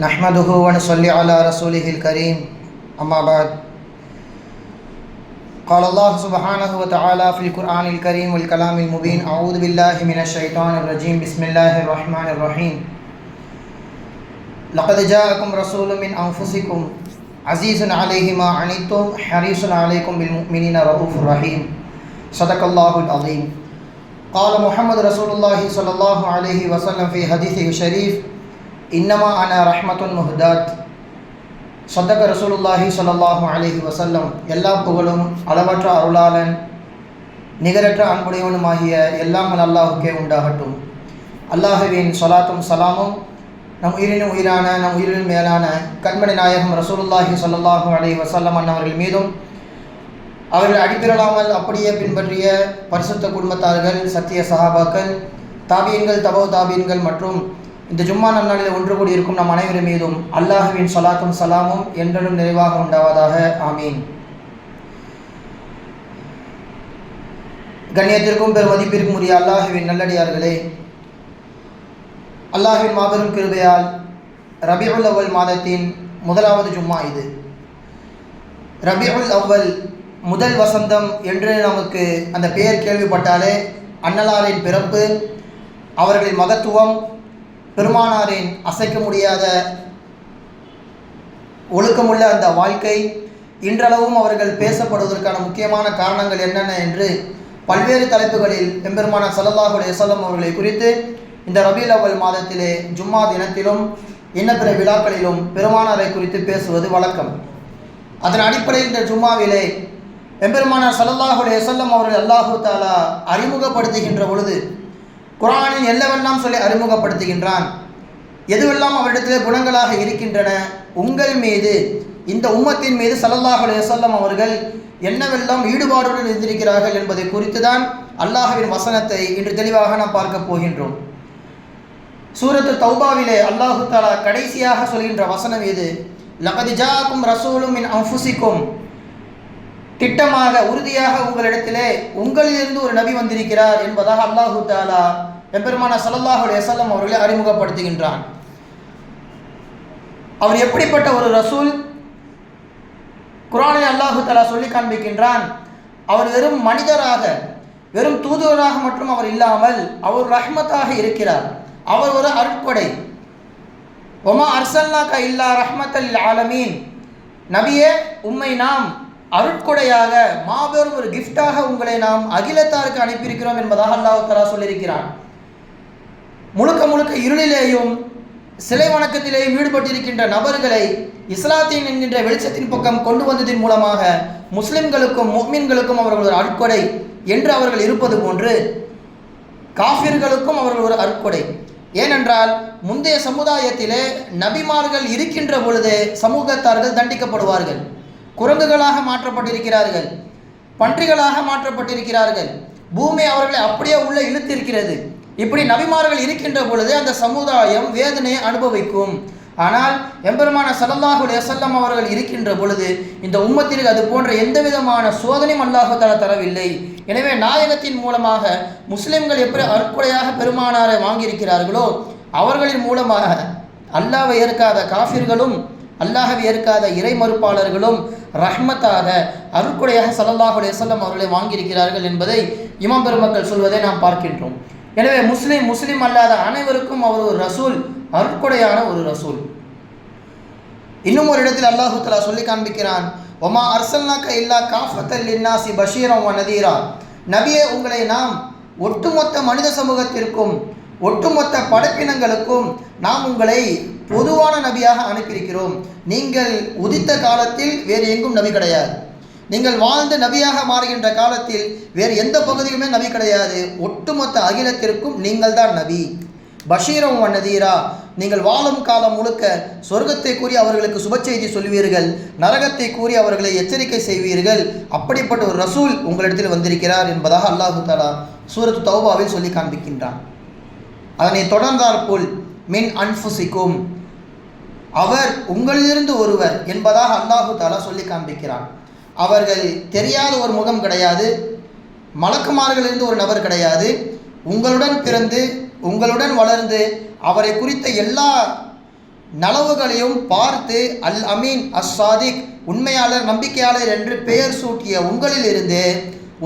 نحمده ونصلي على رسوله الكريم أما بعد قال الله سبحانه وتعالى في القرآن الكريم والكلام المبين أعوذ بالله من الشيطان الرجيم بسم الله الرحمن الرحيم لقد جاءكم رسول من أنفسكم عزيز عليه ما عنتم حريص عليكم بالمؤمنين رؤوف رحيم صدق الله العظيم قال محمد رسول الله صلى الله عليه وسلم في حديثه الشريف إنما أنا رحمة مهدات صدق رسول الله صلى الله عليه وسلم எல்லா புகழும் அளவற்ற அருளாளன் நிகரற்ற அன்புடையவனுமாகிய எல்லாம் அல்லாஹ்வுக்கே உண்டாகட்டும். அல்லாஹ்வின் ஸலாத்தும் ஸலாமும் நம் உயிரினும் உயிரான நம் உயிரினும் மேலான கண்மணி நாயகம் ரசூலுல்லாஹி ஸல்லல்லாஹு அலைஹி வஸல்லம் அன்னவர்கள் மீதும் அவர்கள் அடிப்பிரலாமல் அப்படியே பின்பற்றிய பரிசுத்த குடும்பத்தார்கள், சத்திய சஹாபாக்கள், தாபியன்கள், தபவு தாபியன்கள் மற்றும் இந்த ஜும்மா நன்னாளில் ஒன்று கூடி இருக்கும் நம் அனைவரும் மீதும் அல்லாஹ்வின் ஸலாத்தும் ஸலாமும் என்றென்றும் நிறைவாக உண்டாவதாக. ஆமீன். கண்ணியத்திற்கும் பெரும் மதிப்பிற்கும் உரிய அல்லாஹ்வின் நல்லடியார்களே, அல்லாஹ்வின் மாபெரும் கிருபையால் ரபியுல் அவ்வல் மாதத்தின் முதலாவது ஜும்மா இது. ரபியுல் அவ்வல் முதல் வசந்தம் என்று நமக்கு அந்த பெயர் கேள்விப்பட்டாலே அன்னலாரின் பிறப்பு, அவர்களின் மகத்துவம், பெருமானாரின் அசைக்க முடியாத ஒழுக்கமுள்ள அந்த வாழ்க்கை, இன்றளவும் அவர்கள் பேசப்படுவதற்கான முக்கியமான காரணங்கள் என்னென்ன என்று பல்வேறு தலைப்புகளில் எம்பெருமானார் ஸல்லல்லாஹு அலைஹி வஸல்லம் அவர்களை குறித்து இந்த ரபியுல் அவ்வல் மாதத்திலே ஜும்மா தினத்திலும் இன்ன பிற விழாக்களிலும் பெருமானாரை குறித்து பேசுவது வழக்கம். அதன் அடிப்படையில் இந்த ஜும்மாவிலே எம்பெருமானார் ஸல்லல்லாஹு அலைஹி வஸல்லம் அவர்கள் அல்லாஹு தஆலா அறிமுகப்படுத்துகின்ற பொழுது குர்ஆனின் எல்லவெல்லாம் சொல்லி அறிமுகப்படுத்துகின்றான். எதுவெல்லாம் அவரிடத்திலே குணங்களாக இருக்கின்றன, உங்கள் மீது, இந்த உம்மத்தின் மீது ஸல்லல்லாஹு அலைஹி வஸல்லம் அவர்கள் என்னவெல்லாம் ஈடுபாடுடன் இருந்திருக்கிறார்கள் என்பதை குறித்து தான் அல்லாஹ்வின் வசனத்தை இன்று தெளிவாக நாம் பார்க்க போகின்றோம். சூரத்து தௌபாவிலே அல்லாஹு தஆலா கடைசியாக சொல்கின்ற வசனம் இது, லகத் ஜாஅக்கும் ரசூலும் மின் அன்ஃபுசிக்கும், திட்டமாக உறுதியாக உங்களிடத்திலே உங்களிலிருந்து ஒரு நபி வந்திருக்கிறார் என்பதாக அல்லாஹு தஆலா எம்பெருமானார் ஸல்லல்லாஹு அலைஹி வஸல்லம் அவர்களை அறிமுகப்படுத்துகின்றான். அவர் எப்படிப்பட்ட ஒரு ரசூல்? குர்ஆனில் அல்லாஹு தஆலா சொல்லி காண்பிக்கின்றான், அவர் வெறும் மனிதராக, வெறும் தூதுவராக மற்றும் அவர் இல்லாமல் அவர் ரஹ்மத்தாக இருக்கிறார். அவர் ஒரு அருட்கொடை. வமா அர்சல்னாக இல்லா ரஹ்மத்தல் லில் ஆலமீன், நபியே உம்மை நாம் அருட்கொடையாக, மாபெரும் ஒரு கிஃப்டாக உங்களை நாம் அகிலத்தாருக்கு அனுப்பியிருக்கிறோம் என்பதாக அல்லாஹ் தஆலா சொல்லியிருக்கிறான். முழுக்க முழுக்க இருளிலேயும் சிலை வணக்கத்திலேயும் ஈடுபட்டிருக்கின்ற நபர்களை இஸ்லாத்தின் என்கின்ற வெளிச்சத்தின் பக்கம் கொண்டு வந்ததின் மூலமாக முஸ்லிம்களுக்கும் முஃமின்களுக்கும் அவர்கள் ஒரு அருட்கொடை என்று அவர்கள் இருப்பது போன்று காஃபிர்களுக்கும் அவர்கள் ஒரு அருட்கொடை. ஏனென்றால் முந்தைய சமுதாயத்திலே நபிமார்கள் இருக்கின்ற பொழுது சமூகத்தார்கள் தண்டிக்கப்படுவார்கள். குரங்குகளாக மாற்றப்பட்டிருக்கிறார்கள், பன்றிகளாக மாற்றப்பட்டிருக்கிறார்கள், பூமி அவர்களை அப்படியே உள்ள இழுத்திருக்கிறது. இப்படி நபிமார்கள் இருக்கின்ற பொழுது அந்த சமுதாயம் வேதனையை அனுபவிக்கும். ஆனால் எம்பெருமானார் ஸல்லல்லாஹு அலைஹி வஸல்லம் அவர்கள் இருக்கின்ற பொழுது இந்த உம்மத்திற்கு அது போன்ற எந்த விதமான சோதனையும் அல்லாஹ் தஆலா தரவில்லை. எனவே நாயகத்தின் மூலமாக முஸ்லிம்கள் எப்படி அற்கொடையாக பெருமானாரை வாங்கியிருக்கிறார்களோ அவர்களின் மூலமாக அல்லாஹ்வை ஏற்காத காஃபிர்களும் அல்லாஹ்வை ஏற்காத இறை மறுப்பாளர்களும் ரஹ்மத்தாக அருட்கொடையாக ஸல்லல்லாஹு அலைஹி வஸல்லம் அவர்களை வாங்கியிருக்கிறார்கள் என்பதை இமாம் பெருமக்கள் சொல்வதை நாம் பார்க்கின்றோம். எனவே முஸ்லிம் அல்லாத அனைவருக்கும் அவர் ஒரு ரசூல், அருட்கொடையான ஒரு ரசூல். இன்னும் ஒரு இடத்தில் அல்லாஹு தஆலா சொல்லி காண்பிக்கிறான், வமா அர்சல்னாக இல்லா காஃபத்தல் லின்னாஸி பஷீரன் வ நதீரா, நபியே உங்களை நாம் ஒட்டுமொத்த மனித சமூகத்திற்கும் ஒட்டுமொத்த படைப்பினங்களுக்கும் நாம் உங்களை பொதுவான நபியாக அனுப்பியிருக்கிறோம். நீங்கள் உதித்த காலத்தில் வேறு எங்கும் நபி கிடையாது. நீங்கள் வாழ்ந்த நபியாக மாறுகின்ற காலத்தில் வேறு எந்த பகுதியுமே நபி கிடையாது. ஒட்டுமொத்த அகிலத்திற்கும் நீங்கள் தான் நபி. பஷீரம் வ நதீரா, நீங்கள் வாழும் காலம் முழுக்க சொர்க்கத்தை கூறி அவர்களுக்கு சுப செய்தி சொல்வீர்கள், நரகத்தை கூறி அவர்களை எச்சரிக்கை செய்வீர்கள். அப்படிப்பட்ட ஒரு ரசூல் உங்களிடத்தில் வந்திருக்கிறார் என்பதாக அல்லாஹு தஆலா சூரத்து தௌபாவில் சொல்லி காண்பிக்கின்றான். அதனை தொடர்ந்தாற்போல் மின் அன்ஃபுசிக்கும், அவர் உங்களிலிருந்து ஒருவர் என்பதாக அல்லாஹு தஆலா சொல்லி காண்பிக்கிறான். அவர்கள் தெரியாத ஒரு முகம் கிடையாது, மலக்குமார்களிலிருந்து ஒரு நபர் கிடையாது. உங்களுடன் பிறந்து உங்களுடன் வளர்ந்து அவரை குறித்த எல்லா நலவுகளையும் பார்த்து அல் அமீன் அஸ்ஸாதிக் உண்மையாளர் நம்பிக்கையாளர் என்று பெயர் சூட்டிய உங்களில் இருந்து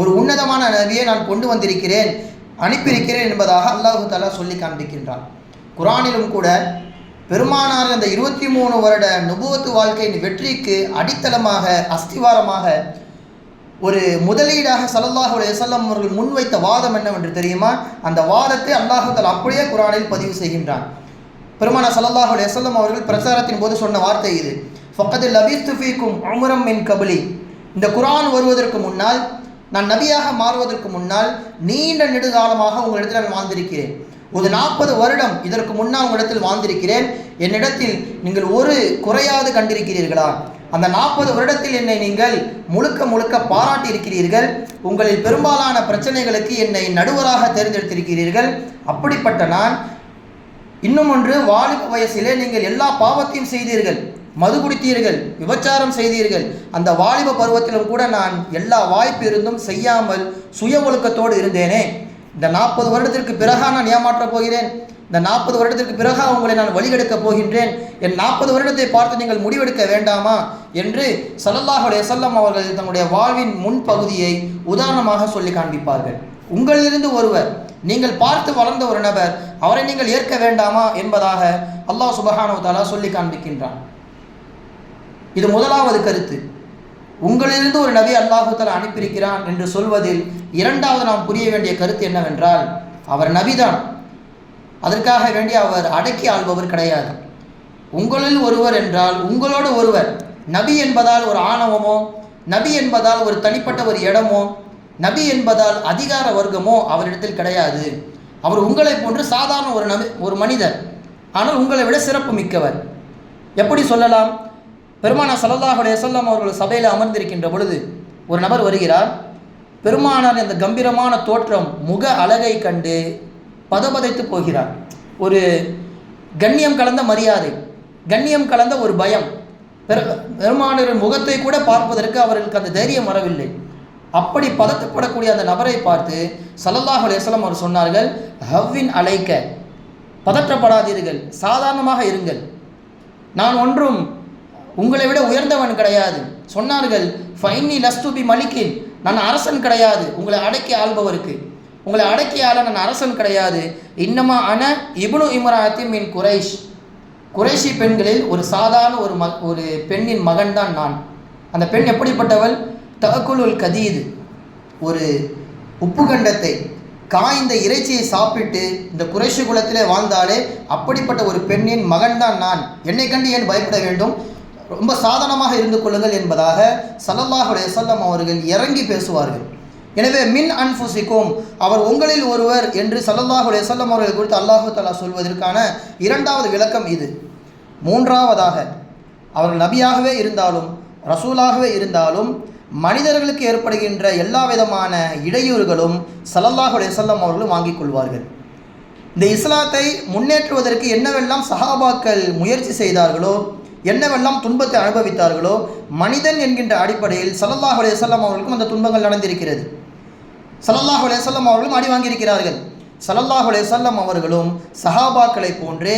ஒரு உன்னதமான நபியை நான் கொண்டு வந்திருக்கிறேன், அனுப்பியிருக்கிறேன் என்பதாக அல்லாஹு தஆலா சொல்லி காண்பிக்கின்றான். குர்ஆனிலும் கூட பெருமானார் அந்த 23 வருட நுபுவத்து வாழ்க்கையின் வெற்றிக்கு அடித்தளமாக அஸ்திவாரமாக ஒரு முதலீடாக ஸல்லல்லாஹு அலைஹி வஸல்லம் அவர்கள் முன்வைத்த வாதம் என்னவென்று தெரியுமா? அந்த வாதத்தை அல்லாஹு தஆலா அப்படியே குர்ஆனில் பதிவு செய்கின்றான். பெருமானார் ஸல்லல்லாஹு அலைஹி வஸல்லம் அவர்கள் பிரச்சாரத்தின் போது சொன்ன வார்த்தை இது, ஃபக்கத் லபிஸ்து ஃபீக்கும் உம்ரம் மின் கப்லி. இந்த குர்ஆன் வருவதற்கு முன்னால், நான் நபியாக மாறுவதற்கு முன்னால் நீண்ட நெடுகாலமாக உங்களிடத்தில் நான் வாழ்ந்திருக்கிறேன். ஒரு 40 வருடம் இதற்கு முன்னால் உங்களிடத்தில் வாழ்ந்திருக்கிறேன். என்னிடத்தில் நீங்கள் ஒரு குறையாது கண்டிருக்கிறீர்களா? அந்த 40 வருடத்தில் என்னை நீங்கள் முழுக்க முழுக்க பாராட்டி இருக்கிறீர்கள். உங்களில் பெரும்பாலான பிரச்சனைகளுக்கு என்னை நடுவராக தேர்ந்தெடுத்திருக்கிறீர்கள். அப்படிப்பட்ட நான், இன்னும் ஒன்று, வாலிப வயசிலே நீங்கள் எல்லா பாவத்தையும் செய்தீர்கள், மது குடித்தீர்கள், விபச்சாரம் செய்தீர்கள். அந்த வாலிப பருவத்திலும் கூட நான் எல்லா வாய்ப்பு இருந்தும் செய்யாமல் சுய ஒழுக்கத்தோடு இருந்தேனே. இந்த 40 வருடத்திற்கு பிறகா நான் ஏமாற்றப் போகிறேன்? இந்த 40 வருடத்திற்கு பிறகா உங்களை நான் வழிகெடுக்கப் போகின்றேன்? என் 40 வருடத்தை பார்த்து நீங்கள் முடிவெடுக்க வேண்டாமா என்று ஸல்லல்லாஹு அலைஹி வஸல்லம் அவர்கள் தங்களுடைய வாழ்வின் முன்பகுதியை உதாரணமாக சொல்லி காண்பிப்பார்கள். உங்களிலிருந்து ஒருவர், நீங்கள் பார்த்து வளர்ந்த ஒரு நபர், அவரை நீங்கள் ஏற்க வேண்டாமா என்பதாக அல்லாஹ் சுப்ஹானஹு வ தஆலா சொல்லி காண்பிக்கின்றான். இது முதலாவது கருத்து. உங்களிலிருந்து ஒரு நபி அல்லாஹு தஆலா அனுப்பியிருக்கிறான் என்று சொல்வதில் இரண்டாவது நாம் புரிய வேண்டிய கருத்து என்னவென்றால், அவர் நபிதான், அதற்காக வேண்டி அவர் அடக்கி ஆள்பவர் கிடையாது. உங்களில் ஒருவர் என்றால் உங்களோடு ஒருவர். நபி என்பதால் ஒரு ஆணவமோ, நபி என்பதால் ஒரு தனிப்பட்ட ஒரு இடமோ, நபி என்பதால் அதிகார வர்க்கமோ அவரிடத்தில் கிடையாது. அவர் உங்களை போன்று சாதாரண ஒரு மனிதர், ஆனால் உங்களை விட சிறப்பு மிக்கவர். எப்படி சொல்லலாம்? பெருமானார் ஸல்லல்லாஹு அலைஹி வஸல்லம் அவர்கள் சபையில் அமர்ந்திருக்கின்ற பொழுது ஒரு நபர் வருகிறார். பெருமானார் அந்த கம்பீரமான தோற்றம், முக அழகை கண்டு பதபதைத்து போகிறார். ஒரு கண்ணியம் கலந்த மரியாதை, கண்ணியம் கலந்த ஒரு பயம். பெருமானாரின் முகத்தை கூட பார்ப்பதற்கு அவர்களுக்கு அந்த தைரியம் வரவில்லை. அப்படி பதட்டப்படக்கூடிய அந்த நபரை பார்த்து ஸல்லல்லாஹு அலைஹி வஸல்லம் அவர் சொன்னார்கள், ஹவ்வின் அலைக்க, பதற்றப்படாதீர்கள், சாதாரணமாக இருங்கள், நான் ஒன்றும் உங்களை விட உயர்ந்தவன் கிடையாது. சொன்னார்கள், ஃபைன்னி லஸ்து பி மலிக்கின், நான் அரசன் கிடையாது உங்களை அடக்கி ஆள்பவருக்கு, உங்களை அடக்கி ஆள நான் அரசன் கிடையாது. இன்னமா அன இப்னு இம்ராத்தி மின் குரைஷ், குறைஷி பெண்களில் ஒரு சாதாரண ஒரு பெண்ணின் மகன் தான் நான். அந்த பெண் எப்படிப்பட்டவள்? தஅக்குலுல் கதீது, ஒரு உப்பு கண்டத்தை, காய்ந்த இறைச்சியை சாப்பிட்டு இந்த குறைஷி குலத்திலே வாழ்ந்தாலே அப்படிப்பட்ட ஒரு பெண்ணின் மகன் தான் நான். என்னை கண்டு ஏன் பயப்பட வேண்டும்? ரொம்ப சாதாரணமாக இருந்து கொள்ளுங்கள் என்பதாக ஸல்லல்லாஹு அலைஹி வஸல்லம் அவர்கள் இறங்கி பேசுவார்கள். எனவே மின் அன்ஃபுசிக்கும், அவர் உங்களில் ஒருவர் என்று ஸல்லல்லாஹு அலைஹி வஸல்லம் அவர்கள் குறித்து அல்லாஹு தஆலா சொல்வதற்கான இரண்டாவது விளக்கம் இது. மூன்றாவதாக, அவர்கள் நபியாகவே இருந்தாலும் ரசூலாகவே இருந்தாலும் மனிதர்களுக்கு ஏற்படுகின்ற எல்லா விதமான இடையூறுகளும் ஸல்லல்லாஹு அலைஹி வஸல்லம் அவர்களும் வாங்கிக் கொள்வார்கள். இந்த இஸ்லாத்தை முன்னேற்றுவதற்கு என்னவெல்லாம் சஹாபாக்கள் முயற்சி செய்தார்களோ, என்னவெல்லாம் துன்பத்தை அனுபவித்தார்களோ, மனிதன் என்கின்ற அடிப்படையில் ஸல்லல்லாஹு அலைஹி வஸல்லம் அவர்களுக்கும் அந்த துன்பங்கள் நடந்திருக்கிறது. ஸல்லல்லாஹு அலைஹி வஸல்லம் அவர்களும் அடி வாங்கியிருக்கிறார்கள். ஸல்லல்லாஹு அலைஹி வஸல்லம் அவர்களும் சஹாபாக்களை போன்றே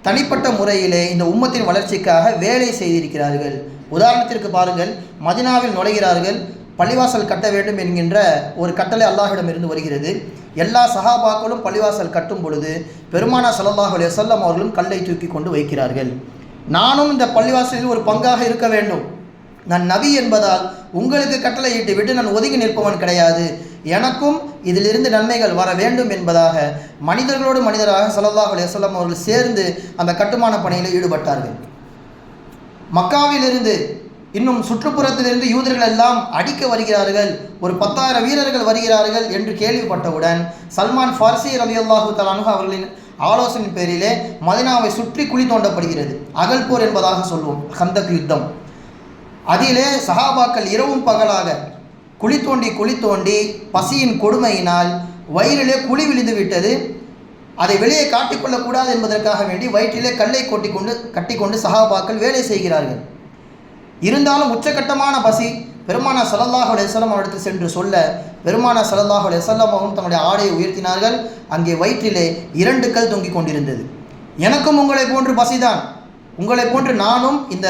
தனிப்பட்ட முறையிலே இந்த உம்மத்தின் வளர்ச்சிக்காக வேலை செய்திருக்கிறார்கள். உதாரணத்திற்கு பாருங்கள், மதினாவில் நுழைகிறார்கள், பள்ளிவாசல் கட்ட வேண்டும் என்கின்ற ஒரு கட்டளை அல்லாஹ்விடமிருந்து வருகிறது. எல்லா சஹாபாக்களும் பள்ளிவாசல் கட்டும் பொழுது பெருமானார் ஸல்லல்லாஹு அலைஹி வஸல்லம் அவர்களும் கல்லை தூக்கி கொண்டு வைக்கிறார்கள். நானும் இந்த பள்ளிவாசலில் ஒரு பங்காக இருக்க வேண்டும், நான் நபி என்பதால் உங்களுக்கு கட்டளையிட்டு விட்டு நான் ஒதுங்கி நிற்பவன் கிடையாது, எனக்கும் இதிலிருந்து நன்மைகள் வர வேண்டும் என்பதாக மனிதர்களோடு மனிதராக ஸல்லல்லாஹு அலைஹி வஸல்லம் அவர்கள் சேர்ந்து அந்த கட்டுமான பணியில் ஈடுபட்டார்கள். மக்காவிலிருந்து இன்னும் சுற்றுப்புறத்திலிருந்து யூதர்கள் எல்லாம் அடிக்க வருகிறார்கள், ஒரு 10,000 வீரர்கள் வருகிறார்கள் என்று கேள்விப்பட்டவுடன் சல்மான் ஃபார்சி ரலியல்லாஹு தஆலா அன்ஹு அவர்களின் ஆலோசனை பேரிலே மதீனாவை சுற்றி குழி தோண்டப்படுகிறது. அகல்போர் என்பதாக சொல்வோம், கந்தக் யுத்தம். அதிலே சஹாபாக்கள் இரவும் பகலாக குழி தோண்டி பசியின் கொடுமையினால் வயிறிலே குழி விழுந்து விட்டது. அதை வெளியே காட்டிக்கொள்ளக்கூடாது என்பதற்காக வேண்டி வயிற்றிலே கல்லை கட்டிக்கொண்டு சஹாபாக்கள் வேலை செய்கிறார்கள். இருந்தாலும் உச்சகட்டமான பசி. பெருமானார் ஸல்லல்லாஹு அலைஹி வஸல்லம் அவரிடத்தில் சென்று சொல்ல, பெருமானார் ஸல்லல்லாஹு அலைஹி வஸல்லம் அவர்கள் தன்னுடைய ஆடையை உயர்த்தினார்கள். அங்கே வயிற்றிலே 2 கல் தொங்கிக் கொண்டிருந்தது. எனக்கும் உங்களை போன்று பசிதான், உங்களை போன்று நானும் இந்த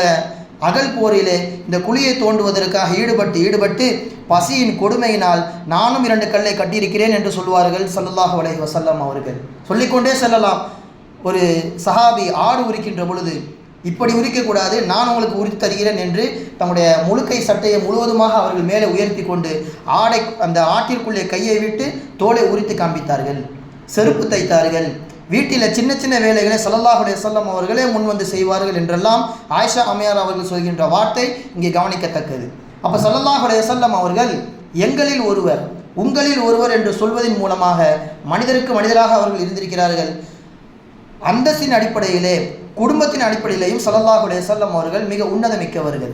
அகல் போரிலே இந்த குழியை தோண்டுவதற்காக ஈடுபட்டு பசியின் கொடுமையினால் நானும் 2 கல்லை கட்டியிருக்கிறேன் என்று சொல்வார்கள் ஸல்லல்லாஹு அலைஹி வஸல்லம் அவர்கள். சொல்லிக்கொண்டே செல்லலாம். ஒரு சஹாபி ஆடு உரிக்கின்ற பொழுது, இப்படி உரிக்கக்கூடாது, நான் உங்களுக்கு உரித்து தருகிறேன் என்று தம்முடைய முழுக்கை சட்டையை முழுவதுமாக அவர்கள் மேலே உயர்த்தி கொண்டு அந்த ஆட்டிற்குள்ளே கையை விட்டு தோலை உரித்து காண்பித்தார்கள், செருப்பு தைத்தார்கள். வீட்டில் சின்ன சின்ன வேலைகளை ஸல்லல்லாஹு அலைஹி வஸல்லம் அவர்களே முன் வந்து செய்வார்கள் என்றெல்லாம் ஆயிஷா அம்மையார் அவர்கள் சொல்கின்ற வார்த்தை இங்கே கவனிக்கத்தக்கது. அப்போ ஸல்லல்லாஹு அலைஹி வஸல்லம் அவர்கள் எங்களில் ஒருவர் உங்களில் ஒருவர் என்று சொல்வதன் மூலமாக மனிதருக்கு மனிதராக அவர்கள் இருந்திருக்கிறார்கள். அந்தஸ்தின் அடிப்படையிலே குடும்பத்தின் அடிப்படையிலேயும் ஸல்லல்லாஹு அலைஹி வஸல்லம் அவர்கள் மிக உன்னதமிக்கவர்கள்.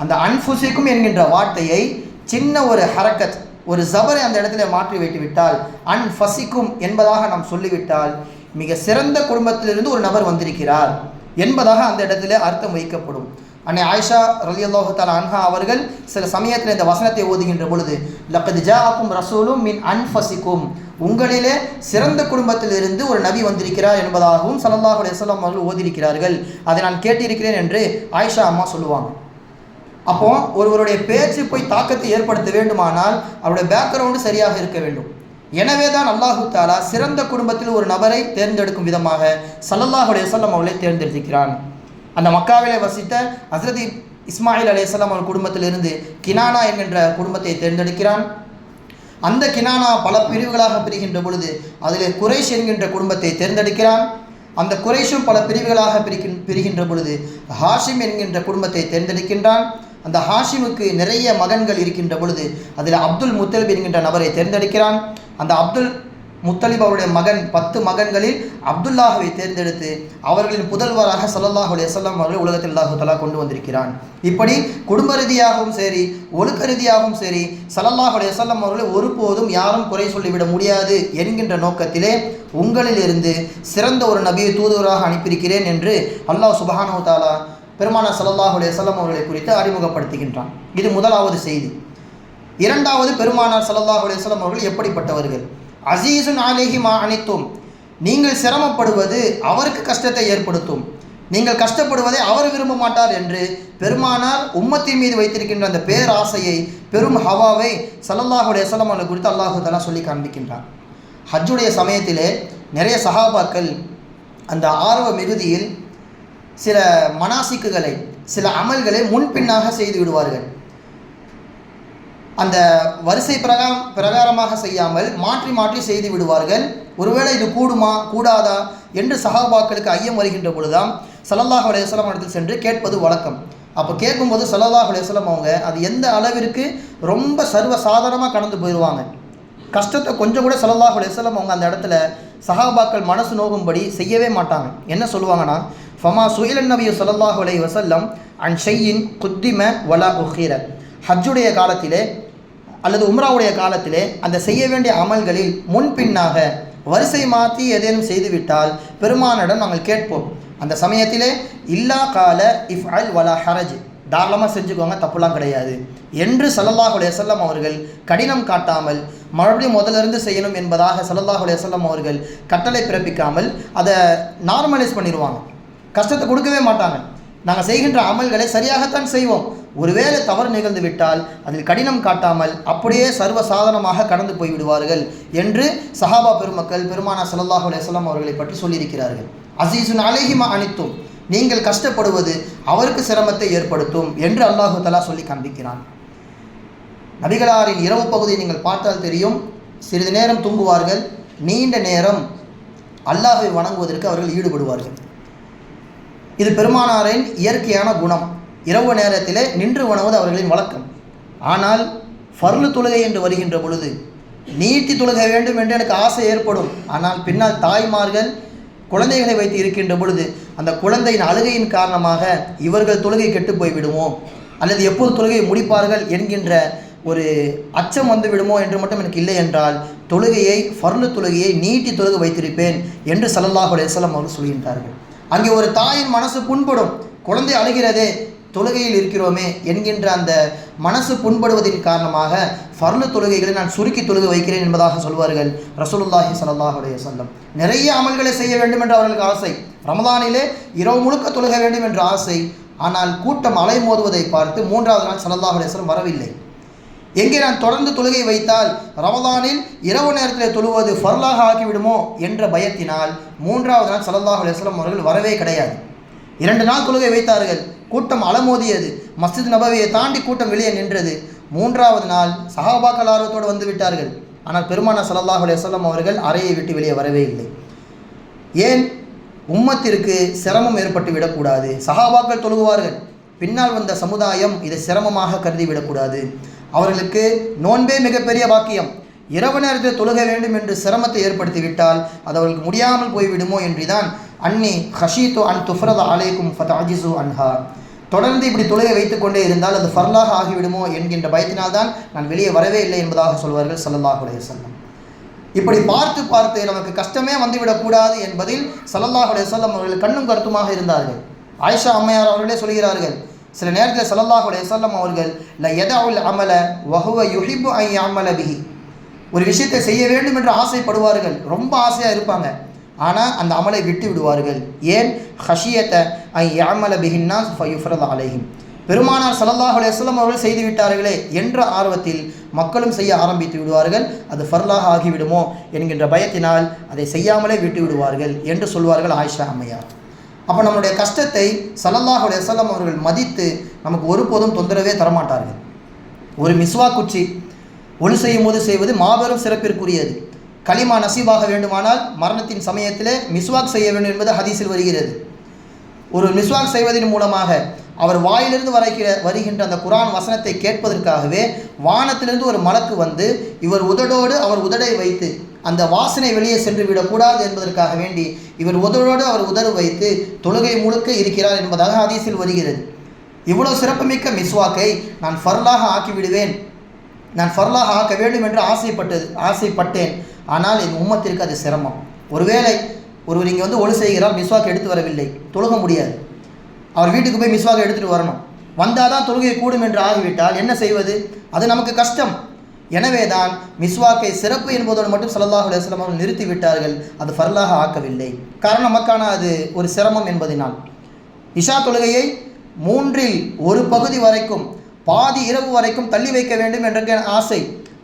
அந்த அன்ஃபுசிக்கும் என்கின்ற வார்த்தையை சின்ன ஒரு ஹரக்கத், ஒரு ஜபரை அந்த இடத்துல மாற்றி வைத்துவிட்டால் அன்ஃபசிக்கும் என்பதாக நாம் சொல்லிவிட்டால் மிக சிறந்த குடும்பத்திலிருந்து ஒரு நபர் வந்திருக்கிறார் என்பதாக அந்த இடத்துல அர்த்தம் வைக்கப்படும். அன்னை ஆயிஷா ரலியல்லாஹு தஆலா அன்ஹா அவர்கள் சில சமயத்தில் இந்த வசனத்தை ஓதுகின்ற பொழுது லக்கத் ஜாஅக்கும் ரசூலும் மின் அன்ஃபசிக்கும், உங்களிலே சிறந்த குடும்பத்திலிருந்து ஒரு நபி வந்திருக்கிறார் என்பதாகவும் ஸல்லல்லாஹு அலைஹி வஸல்லம் அவர்கள் ஓதியிருக்கிறார்கள். அதை நான் கேட்டிருக்கிறேன் என்று ஆயிஷா அம்மா சொல்லுவாங்க. அப்போ ஒருவருடைய பேச்சு போய் தாக்கத்தை ஏற்படுத்த வேண்டுமானால் அவருடைய பேக்ரவுண்டு சரியாக இருக்க வேண்டும். எனவே தான் அல்லாஹு தாலா சிறந்த குடும்பத்தில் ஒரு நபரை தேர்ந்தெடுக்கும் விதமாக ஸல்லல்லாஹு அலைஹி வஸல்லம் அவர்களை தேர்ந்தெடுக்கிறான். அந்த மக்காவிலே வசித்த ஹஸ்ரத் இஸ்மாயில் அலைஹிஸ்ஸலாம் அவர்கள் குடும்பத்திலிருந்து கினானா என்கின்ற குடும்பத்தை தேர்ந்தெடுக்கிறான். அந்த கினானா பல பிரிவுகளாக பிரிகின்ற பொழுது அதிலே குறைஷ் என்கின்ற குடும்பத்தை தேர்ந்தெடுக்கிறான். அந்த குறைஷும் பல பிரிவுகளாக பிரிகின்ற பொழுது ஹாஷிம் என்கின்ற குடும்பத்தை தேர்ந்தெடுக்கின்றான். அந்த ஹாஷிமுக்கு நிறைய மகன்கள் இருக்கின்ற பொழுது அதில் அப்துல் முத்தலிப் என்கின்ற நபரை தேர்ந்தெடுக்கிறான். அந்த அப்துல் முத்தலிப் அவருடைய மகன் 10 மகன்களில் அப்துல்லாஹவை தேர்ந்தெடுத்து அவர்களின் புதல்வராக ஸல்லல்லாஹு அலைஹி வஸல்லம் அவர்களை உலகத்தில் அல்லாஹ் தஆலா கொண்டு வந்திருக்கிறான். இப்படி குடும்ப ரீதியாகவும் சரி ஒழுக்க ரீதியாகவும் சரி ஸல்லல்லாஹு அலைஹி வஸல்லம் அவர்களை ஒருபோதும் யாரும் குறை சொல்லிவிட முடியாது என்கின்ற நோக்கத்திலே உங்களிலிருந்து சிறந்த ஒரு நபியை தூதுவராக அனுப்பியிருக்கிறேன் என்று அல்லாஹ் சுப்ஹானஹு வ தஆலா பெருமானார் ஸல்லல்லாஹு அலைஹி வஸல்லம் அவர்களை குறித்து அறிமுகப்படுத்துகின்றான். இது முதலாவது செய்தி. இரண்டாவது, பெருமானார் ஸல்லல்லாஹு அலைஹி வஸல்லம் அவர்கள் எப்படிப்பட்டவர்கள்? அஸீஸுன் அலைஹி மா அனித்தும், நீங்கள் சிரமப்படுவது அவருக்கு கஷ்டத்தை ஏற்படுத்தும், நீங்கள் கஷ்டப்படுவதை அவர் விரும்ப மாட்டார் என்று பெருமானார் உம்மத்தின் மீது வைத்திருக்கின்ற அந்த பேராசையை, பெரும் ஹவாவை ஸல்லல்லாஹு அலைஹி வஸல்லம் அவர்கள் குறித்து அல்லாஹு தஆலா சொல்லி காண்பிக்கின்றார். ஹஜ்ஜுடைய சமயத்திலே நிறைய சஹாபாக்கள் அந்த ஆர்வ மிகுதியில் சில மனாசிக்குகளை, சில அமல்களை முன்பின்னாக செய்து விடுவார்கள். அந்த வரிசை பிரகாரமாக செய்யாமல் மாற்றி மாற்றி செய்து விடுவார்கள். ஒருவேளை இது கூடுமா கூடாதா என்று சஹாபாக்களுக்கு ஐயம் வருகின்ற பொழுதுதான் ஸல்லல்லாஹு அலைஹி வஸல்லம் இடத்தில் சென்று கேட்பது வழக்கம். அப்போ கேட்கும்போது ஸல்லல்லாஹு அலைஹி வஸல்லம் அவங்க அது எந்த அளவிற்கு ரொம்ப சர்வ சாதாரணமாக கடந்து போயிடுவாங்க. கஷ்டத்தை கொஞ்சம் கூட ஸல்லல்லாஹு அலைஹி வஸல்லம் அவங்க அந்த இடத்துல சஹாபாக்கள் மனசு நோகும்படி செய்யவே மாட்டாங்க. என்ன சொல்லுவாங்கன்னா, ஃபமா சுயிலன் நபி ஸல்லல்லாஹு அலைஹி வஸல்லம் அன் ஷையின் குத்திம வலா உஹீர, ஹஜ்ஜுடைய காலத்திலே அல்லது உம்ராவுடைய காலத்திலே அந்த செய்ய வேண்டிய அமல்களில் முன்பின்னாக வரிசை மாற்றி ஏதேனும் செய்துவிட்டால் பெருமானிடம் நாங்கள் கேட்போம். அந்த சமயத்திலே இல்லா கால இஃப் அல் வலா ஹரஜ், தாராளமாக செஞ்சுக்கோங்க, தப்புலாம் கிடையாது என்று ஸல்லல்லாஹு அலைஹி வஸல்லம் அவர்கள் கடினம் காட்டாமல் மறுபடியும் முதலிருந்து செய்யணும் என்பதாக ஸல்லல்லாஹு அலைஹி வஸல்லம் அவர்கள் கட்டளை பிறப்பிக்காமல் அதை நார்மலைஸ் பண்ணிடுவாங்க. கஷ்டத்தை கொடுக்கவே மாட்டாங்க. நாங்கள் செய்கின்ற அமல்களை சரியாகத்தான் செய்வோம், ஒருவேளை தவறு நிகழ்ந்து விட்டால் அதில் கடினம் காட்டாமல் அப்படியே சர்வசாதாரணமாக கடந்து போய்விடுவார்கள் என்று சஹாபா பெருமக்கள் பெருமானார் ஸல்லல்லாஹு அலைஹி வஸல்லம் அவர்களை பற்றி சொல்லியிருக்கிறார்கள். அஸீஸுன் அலைஹி மா அனித்தும், நீங்கள் கஷ்டப்படுவது அவருக்கு சிரமத்தை ஏற்படுத்தும் என்று அல்லாஹு தஆலா சொல்லி காண்பிக்கிறான். நபிகளாரின் இரவு பகுதியை நீங்கள் பார்த்தால் தெரியும். சிறிது நேரம் தூங்குவார்கள், நீண்ட நேரம் அல்லாஹ்வை வணங்குவதற்கு அவர்கள் ஈடுபடுவார்கள். இது பெருமானாரின் இயற்கையான குணம். இரவு நேரத்திலே நின்று வணங்குவது அவர்களின் வழக்கம். ஆனால் ஃபர்லு தொழுகை என்று வருகின்ற பொழுது நீட்டி தொழுக வேண்டும் என்று எனக்கு ஆசை ஏற்படும். ஆனால் பின்னால் தாய்மார்கள் குழந்தைகளை வைத்து இருக்கின்ற பொழுது அந்த குழந்தையின் அழுகையின் காரணமாக இவர்கள் தொழுகை கெட்டு போய்விடுமோ அல்லது எப்போது தொழுகையை முடிப்பார்கள் என்கின்ற ஒரு அச்சம் வந்து விடுமோ என்று மட்டும் எனக்கு இல்லை என்றால் தொழுகையை, ஃபர்லு தொழுகையை நீட்டி தொழுகை வைத்திருப்பேன் என்று ஸல்லல்லாஹு அலைஹி வஸல்லம் அவர்கள் சொல்கின்றார்கள். அங்கே ஒரு தாயின் மனசு புண்படும், குழந்தை அழுகிறதே, தொழுகையில் இருக்கிறோமே என்கின்ற அந்த மனசு புண்படுவதின் காரணமாக ஃபர்லு தொழுகைகளை நான் சுருக்கி தொழுகை வைக்கிறேன் என்பதாக சொல்வார்கள் ரசூலுல்லாஹி ஸல்லல்லாஹு அலைஹி வஸல்லம். நிறைய அமல்களை செய்ய வேண்டும் என்று அவர்களுக்கு ஆசை, ரமதானிலே இரவு முழுக்க தொழுக வேண்டும் என்ற ஆசை. ஆனால் கூட்டம் அலைமோதுவதை பார்த்து 3வது நாள் ஸல்லல்லாஹு அலைஹி வஸல்லம் வரவில்லை. எங்கே நான் தொடர்ந்து தொழுகை வைத்தால் ரமதானில் இரவு நேரத்தில் தொழுவது ஃபர்லாக ஆக்கிவிடுமோ என்ற பயத்தினால் 3வது நாள் ஸல்லல்லாஹு அலைஹி வஸல்லம் அவர்கள் வரவே கிடையாது. 2 நாள் தொழுகை வைத்தார்கள், கூட்டம் அலமோதியது, மஸ்ஜித் நபவியை தாண்டி கூட்டம் வெளியே நின்றது. 3வது நாள் சஹாபாக்கள் ஆர்வத்தோடு வந்து விட்டார்கள். ஆனால் பெருமானார் ஸல்லல்லாஹு அலைஹி வஸல்லம் அவர்கள் அறையை விட்டு வெளியே வரவே இல்லை. ஏன்? உம்மத்திற்கு சிரமம் ஏற்பட்டு விடக்கூடாது. சஹாபாக்கள் தொழுகுவார்கள், பின்னால் வந்த சமுதாயம் இதை சிரமமாக கருதி விடக்கூடாது. அவர்களுக்கு நோன்பே மிகப்பெரிய பாக்கியம். இரவு நேரத்தில் தொழுக வேண்டும் என்று சிரமத்தை ஏற்படுத்திவிட்டால் அது அவர்களுக்கு முடியாமல் போய்விடுமோ என்றுதான் அன்னி ஹஷீத்து அன் துஃப்ரத அலைக்கும் ஃபதஅஜிசு அன்ஹா, தொடர்ந்து இப்படி தொழுகை வைத்துக்கொண்டே இருந்தால் அது ஃபர்லாக ஆகிவிடுமோ என்கின்ற பயத்தினால்தான் நான் வெளியே வரவே இல்லை என்பதாக சொல்வார்கள் ஸல்லல்லாஹு அலைஹி வஸல்லம். இப்படி பார்த்து பார்த்து நமக்கு கஷ்டமே வந்துவிடக்கூடாது என்பதில் ஸல்லல்லாஹு அலைஹி வஸல்லம் அவர்கள் கண்ணும் கருத்துமாக இருந்தார்கள். ஆயிஷா அம்மையார் அவர்களே சொல்கிறார்கள், சில நேரத்தில் ஸல்லல்லாஹு அலைஹி வஸல்லம் அவர்கள் ல யதஉல் அமல வஹுவ யுஹிப்பு அன் யஅமல பிஹி, ஒரு விஷயத்தை செய்ய வேண்டும் என்று ஆசைப்படுவார்கள், ரொம்ப ஆசையாக இருப்பாங்க, ஆனால் அந்த அமலை விட்டு விடுவார்கள். ஏன்? ஹஷியத அன் யஅமல பிஹின்னாஸ் ஃபயுஃப்ரத அலைஹிம், பெருமானார் ஸல்லல்லாஹு அலைஹி வஸல்லம் அவர்கள் செய்து விட்டார்களே என்ற ஆர்வத்தில் மக்களும் செய்ய ஆரம்பித்து விடுவார்கள், அது ஃபர்லாக ஆகிவிடுமோ என்கின்ற பயத்தினால் அதை செய்யாமலே விட்டு விடுவார்கள் என்று சொல்வார்கள் ஆயிஷா அம்மையார். அப்போ நம்மளுடைய கஷ்டத்தை ஸல்லல்லாஹு அலைஹி வஸல்லம் அவர்கள் மதித்து நமக்கு ஒருபோதும் தொந்தரவே தரமாட்டார்கள். ஒரு மிஸ்வாக் குச்சி ஒளி செய்யும் போது செய்வது மாபெரும் சிறப்பிற்குரியது. கலிமா நசீபாக வேண்டுமானால் மரணத்தின் சமயத்திலே மிஸ்வாக் செய்ய வேண்டும் என்பது ஹதீஸில் வருகிறது. ஒரு மிஸ்வாக் செய்வதன் மூலமாக அவர் வாயிலிருந்து வருகின்ற அந்த குர்ஆன் வசனத்தை கேட்பதற்காகவே வானத்திலிருந்து ஒரு மலக்கு வந்து இவர் உதடோடு அவர் உதடை வைத்து அந்த வாசனை வெளியே சென்று விடக்கூடாது என்பதற்காக வேண்டி இவர் உதடோடு அவர் உதடு வைத்து தொழுகை முழுக்க இருக்கிறார் என்பதாக ஹதீஸில் வருகிறது. இவ்வளோ சிறப்புமிக்க மிஸ்வாக்கை நான் ஃபர்லாக ஆக்கிவிடுவேன், நான் ஃபர்லாக ஆக்க வேண்டும் என்று ஆசைப்பட்டேன். ஆனால் என் உம்மத்திற்கு அது சிரமம். ஒருவேளை ஒருவர் இங்கே வந்து ஒளி செய்கிறார், மிஸ்வாக் எடுத்து வரவில்லை, தொழுக முடியாது. அவர் வீட்டுக்கு போய் மிஸ்வாக் எடுத்துகிட்டு வரணும், வந்தால் தான் தொழுகை கூடும் என்று ஆகிவிட்டால் என்ன செய்வது? அது நமக்கு கஷ்டம். எனவே தான் மிஸ்வாக்கை சிறப்பு என்பதோடு மட்டும் ஸல்லல்லாஹு அலைஹி வஸல்லம் அவர்கள் நிறுத்தி விட்டார்கள், அது ஃபர்லாக ஆக்கவில்லை. காரணம் நமக்கான அது ஒரு சிரமம் என்பதினால். இஷா தொழுகையை 1/3 வரைக்கும், பாதி இரவு வரைக்கும் தள்ளி வைக்க வேண்டும் என்ற ஆசை.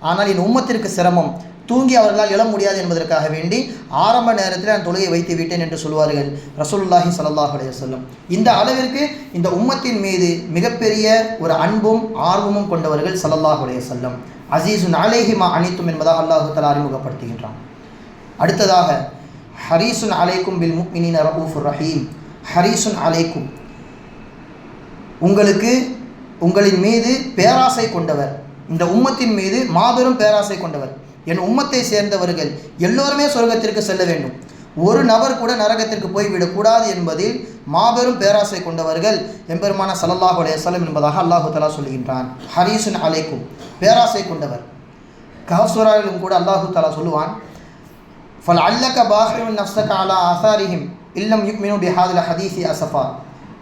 ஆனால் என் உம்மத்திற்கு சிரமம், தூங்கி அவர்களால் எழ முடியாது என்பதற்காக வேண்டி ஆரம்ப நேரத்தில் நான் தொழுகை வைத்து விட்டேன் என்று சொல்வார்கள் ரசூலுல்லாஹி ஸல்லல்லாஹு அலைஹி வஸல்லம். இந்த அளவிற்கு இந்த உம்மத்தின் மீது மிகப்பெரிய ஒரு அன்பும் ஆர்வமும் கொண்டவர்கள் ஸல்லல்லாஹு அலைஹி வஸல்லம். அஸீஸுன் அலைஹி மா அனித்தும் என்பதாக அல்லாஹ் தஆலா அறிமுகப்படுத்துகின்றான். அடுத்ததாக ஹரீசுன் அலைக்கும் பில் முஃமினீன ரഊஃபுர் ரஹீம். ஹரீசுன் அலைக்கும், உங்களின் மீது பேராசை கொண்டவர், இந்த உம்மத்தின் மீது மாபெரும் பேராசை கொண்டவர். என் உம்மத்தை சேர்ந்தவர்கள் எல்லோருமே சொர்க்கத்திற்கு செல்ல வேண்டும், ஒரு நபர் கூட நரகத்திற்கு போய்விடக்கூடாது என்பதில் மாபெரும் பேராசை கொண்டவர்கள் எம்பெருமான ஸல்லல்லாஹு அலைஹி வஸல்லம் என்பதாக அல்லாஹ் தஆலா சொல்கின்றான். ஹரீசுன் அலைக்கும், பேராசை கொண்டவர். கஹஃப் சூராவிலும் கூட அல்லாஹ் தஆலா சொல்லுவான், ஃபல் அல்லக பாஹிருன் நஃப்ஸக அலா ஆசாரிஹிம் இல்லம் யுக்மினு பிஹாதில் ஹதீஸி அஸஃபா,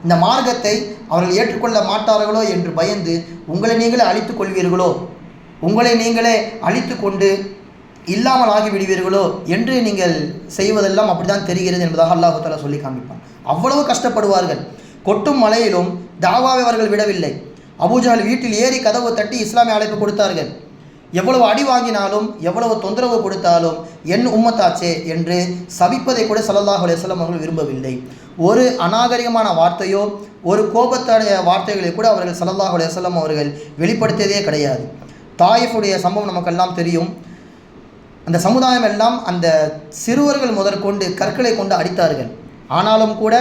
இந்த மார்க்கத்தை அவர்கள் ஏற்றுக்கொள்ள மாட்டார்களோ என்று பயந்து உங்களை நீங்களே அழித்துக் கொள்வீர்களோ, உங்களை நீங்களே அழித்து கொண்டு இல்லாமல் ஆகிவிடுவீர்களோ என்று நீங்கள் செய்வதெல்லாம் அப்படிதான் தெரிகிறது என்பதாக அல்லாஹ் தஆலா சொல்லி காண்பிப்பான். அவ்வளவு கஷ்டப்படுவார்கள். கொட்டும் மலையிலும் தாவாவை அவர்கள் விடவில்லை. அபூஜஹல் வீட்டில் ஏறி கதவு தட்டி இஸ்லாமிய அழைப்பு கொடுத்தார்கள். எவ்வளவு அடி வாங்கினாலும் எவ்வளவு தொந்தரவு கொடுத்தாலும் என் உம்மத்தாச்சே என்று சபிப்பதை கூட ஸல்லல்லாஹு அலைஹி வஸல்லம் அவர்கள் விரும்பவில்லை. ஒரு அநாகரிகமான வார்த்தையோ ஒரு கோபத்தடைய வார்த்தைகளை கூட அவர்கள் ஸல்லல்லாஹு அலைஹி வஸல்லம் அவர்கள் வெளிப்படுத்தியதே கிடையாது. தாயிஃபுடைய சம்பவம் நமக்கெல்லாம் தெரியும். அந்த சமுதாயம் எல்லாம் அந்த சிறுவர்கள் முதற்கொண்டு கற்களை கொண்டு அடித்தார்கள். ஆனாலும் கூட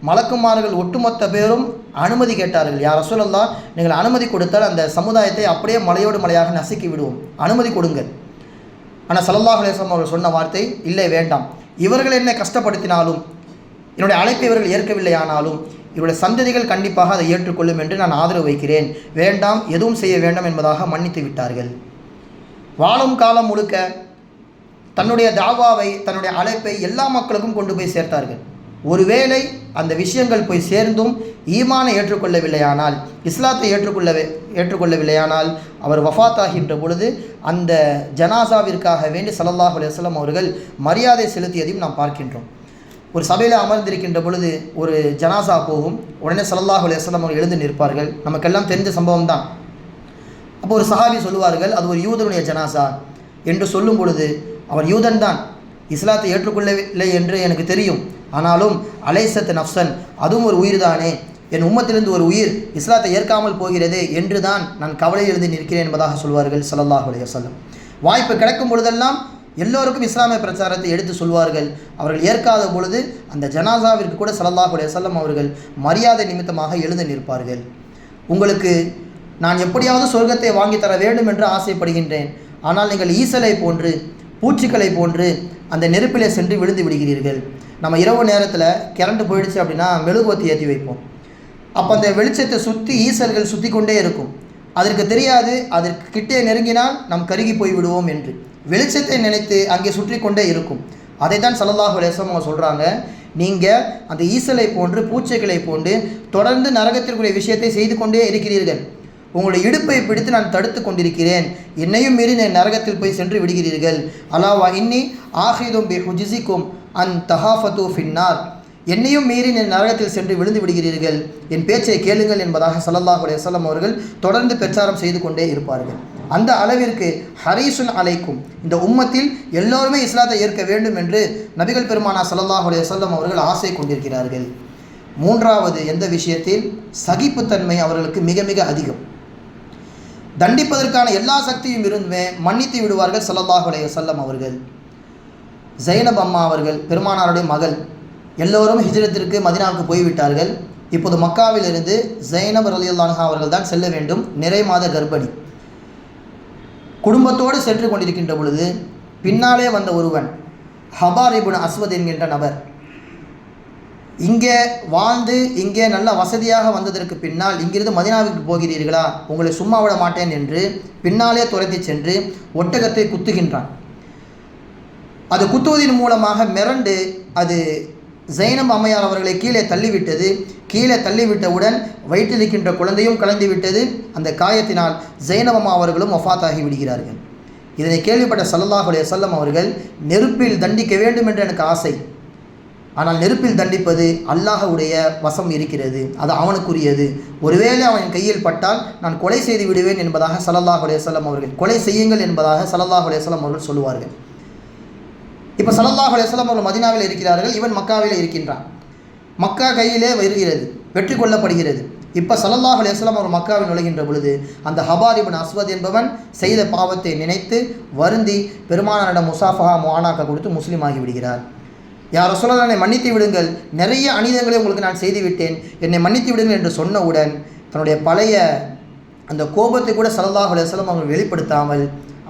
மலக்குமார்கள் ஒட்டுமொத்த பேரும் அனுமதி கேட்டார்கள். யா ரசூலல்லாஹ், நீங்கள் அனுமதி கொடுத்தால் அந்த சமுதாயத்தை அப்படியே மலையோடு மலையாக நசுக்கி விடுவோம், அனுமதி கொடுங்கள். ஆனால் ஸல்லல்லாஹு அலைஹி வஸல்லம் அவர்கள் சொன்ன வார்த்தை, இல்லை வேண்டாம், இவர்கள் என்னை கஷ்டப்படுத்தினாலும் என்னுடைய அழைப்பை இவர்கள் ஏற்கவில்லை, ஆனாலும் இவருடைய சந்ததிகள் கண்டிப்பாக அதை ஏற்றுக்கொள்ளும் என்று நான் ஆதரவு வைக்கிறேன், வேண்டாம், எதுவும் செய்ய வேண்டாம் என்பதாக மன்னித்து விட்டார்கள். வாழும் காலம் முழுக்க தன்னுடைய தாவாவை, தன்னுடைய அழைப்பை எல்லா மக்களுக்கும் கொண்டு போய் சேர்த்தார்கள். ஒருவேளை அந்த விஷயங்கள் போய் சேர்ந்தும் ஈமானை ஏற்றுக்கொள்ளவில்லையானால், இஸ்லாத்தை ஏற்றுக்கொள்ளவில்லையானால் அவர் வஃபாத் ஆகின்ற பொழுது அந்த ஜனாசாவிற்காக வேண்டி ஸல்லல்லாஹு அலைஹி வஸல்லம் அவர்கள் மரியாதை செலுத்தியதையும் நாம் பார்க்கின்றோம். ஒரு சபையில் அமர்ந்திருக்கின்ற பொழுது ஒரு ஜனாசா போகும், உடனே ஸல்லல்லாஹு அலைஹி வஸல்லம் அவர்கள் எழுந்து நிற்பார்கள். நமக்கெல்லாம் தெரிந்த சம்பவம் தான். அப்போ ஒரு சஹாபி சொல்லுவார்கள், அது ஒரு யூதனுடைய ஜனாசா என்று சொல்லும் பொழுது, அவர் யூதன் தான், இஸ்லாத்தை ஏற்றுக்கொள்ளவில்லை என்று எனக்கு தெரியும், ஆனாலும் அலைசத் நஃப்சன், அதுவும் ஒரு உயிர் தானே, என் உம்மத்திலிருந்து ஒரு உயிர் இஸ்லாத்தை ஏற்காமல் போகிறதே என்று தான் நான் கவலை எழுதி நிற்கிறேன் என்பதாக சொல்வார்கள் ஸல்லல்லாஹு அலைஹி வஸல்லம். வாய்ப்பு கிடைக்கும் பொழுதெல்லாம் எல்லோருக்கும் இஸ்லாமிய பிரச்சாரத்தை எடுத்து சொல்வார்கள். அவர்கள் ஏற்காத பொழுது அந்த ஜனாசாவிற்கு கூட ஸல்லல்லாஹு அலைஹி வஸல்லம் அவர்கள் மரியாதை நிமித்தமாக எழுந்து நிற்பார்கள். உங்களுக்கு நான் எப்படியாவது சொர்க்கத்தை வாங்கி தர வேண்டும் என்று ஆசைப்படுகின்றேன், ஆனால் நீங்கள் ஈசலை போன்று பூச்சிகளை போன்று அந்த நெருப்பிலே சென்று விழுந்து விடுகிறீர்கள். நம்ம இரவு நேரத்தில் கரண்ட் போயிடுச்சு அப்படின்னா மெழுகுவத்தி ஏற்றி வைப்போம். அப்போ அந்த வெளிச்சத்தை சுற்றி ஈசல்கள் சுற்றி கொண்டே இருக்கும். அதற்கு தெரியாது, அதற்கு கிட்டே நெருங்கினால் நாம் கருகி போய் விடுவோம் என்று. வெளிச்சத்தை நினைத்து அங்கே சுற்றி கொண்டே இருக்கும். அதை தான் ஸல்லல்லாஹு அலைஹி வஸல்லம் அவங்க சொல்கிறாங்க, நீங்கள் அந்த ஈசலை போன்று பூச்சிகளை போன்று தொடர்ந்து நரகத்திற்குரிய விஷயத்தை செய்து கொண்டே இருக்கிறீர்கள். உங்களுடைய இடுப்பை பிடித்து நான் தடுத்து கொண்டிருக்கிறேன், என்னையும் மீறி நரகத்தில் போய் சென்று விடுகிறீர்கள். அலாவா இன்னி ஆஹிதும் பி ஹுஜிசிக்கும் அன் தஹாஃபத்து ஃபின்னார், என்னையும் மீறி நரகத்தில் சென்று விழுந்து விடுகிறீர்கள், என் பேச்சை கேளுங்கள் என்பதாக ஸல்லல்லாஹு அலைஹி வஸல்லம் அவர்கள் தொடர்ந்து பிரச்சாரம் செய்து கொண்டே இருப்பார்கள். அந்த அளவிற்கு ஹரீசுன் அலைக்கும், இந்த உம்மத்தில் எல்லோருமே இஸ்லாத்தை ஏற்க வேண்டும் என்று நபிகள் பெருமானா ஸல்லல்லாஹு அலைஹி வஸல்லம் அவர்கள் ஆசை கொண்டிருக்கிறார்கள். மூன்றாவது எந்த விஷயத்தில்? சகிப்புத்தன்மை அவர்களுக்கு மிக மிக அதிகம். தண்டிப்பதற்கான எல்லா சக்தியும் இருந்துமே மன்னித்து விடுவார்கள் ஸல்லல்லாஹு அலைஹி வஸல்லம் அவர்கள். ஜைனப் அம்மா அவர்கள் பெருமானாருடைய மகள், எல்லோரும் ஹிஜ்ரத்திற்கு மதீனாவுக்கு போய்விட்டார்கள். இப்போது மக்காவிலிருந்து ஜைனப் ரலியல்லாஹு அன்ஹா அவர்கள் தான் செல்ல வேண்டும், நிறை மாத கர்ப்பிணி. குடும்பத்தோடு சென்று கொண்டிருக்கின்ற பொழுது பின்னாலே வந்த ஒருவன், ஹபார் இப்னு அஸ்வத் என்கின்ற நபர், இங்கே வாழ்ந்து இங்கே நல்ல வசதியாக வந்ததற்கு பின்னால் இங்கிருந்து மதீனாவுக்கு போகிறீர்களா, உங்களை சும்மா விட மாட்டேன் என்று பின்னாலே துரத்தி சென்று ஒட்டகத்தை குத்துகின்றான். அது குத்துவதன் மூலமாக மிரண்டு அது ஜைனப் அம்மையார் அவர்களை கீழே தள்ளிவிட்டது. கீழே தள்ளிவிட்டவுடன் வயிற்றில் இருக்கின்ற குழந்தையும் கலந்து விட்டது. அந்த காயத்தினால் ஜைனப் அம்மா அவர்களும் வஃபாத்தாகி விடுகிறார்கள். இதனை கேள்விப்பட்ட ஸல்லல்லாஹு அலைஹி வஸல்லம் அவர்கள், நெருப்பில் தண்டிக்க வேண்டும் என்று எனக்கு ஆசை, ஆனால் நெருப்பில் தண்டிப்பது அல்லாஹ்வுடைய வசம் இருக்கிறது, அது அவனுக்குரியது, ஒருவேளை அவன் கையில் பட்டால் நான் கொலை செய்து விடுவேன் என்பதாக ஸல்லல்லாஹு அலைஹி வஸல்லம் அவர்கள், கொலை செய்யுங்கள் என்பதாக ஸல்லல்லாஹு அலைஹி வஸல்லம் அவர்கள் சொல்லுவார்கள். இப்போ ஸல்லல்லாஹு அலைஹி வஸல்லம் அவர்கள் மதீனாவில் இருக்கிறார்கள், இவன் மக்காவில் இருக்கின்றான். மக்கா கையிலே வருகிறது, வெற்றி கொள்ளப்படுகிறது. இப்போ ஸல்லல்லாஹு அலைஹி வஸல்லம் அவர் மக்காவில் நுழைகின்ற பொழுது அந்த ஹபார் இப்னு அஸ்வத் என்பவன் செய்த பாவத்தை நினைத்து வருந்தி பெருமானாரிடம் முசாஃபஹா முஆனாக்கா கொடுத்து முஸ்லீம் ஆகி விடுகிறார். யார் ரசூலல்லாஹ், என்னை மன்னித்து விடுங்கள், நிறைய அநீதங்களை உங்களுக்கு நான் செய்துவிட்டேன், என்னை மன்னித்து விடுங்கள் என்று சொன்னவுடன் தன்னுடைய பழைய அந்த கோபத்தை கூட ஸல்லல்லாஹு அலைஹி வஸல்லம் அவர்கள் வெளிப்படுத்தாமல்,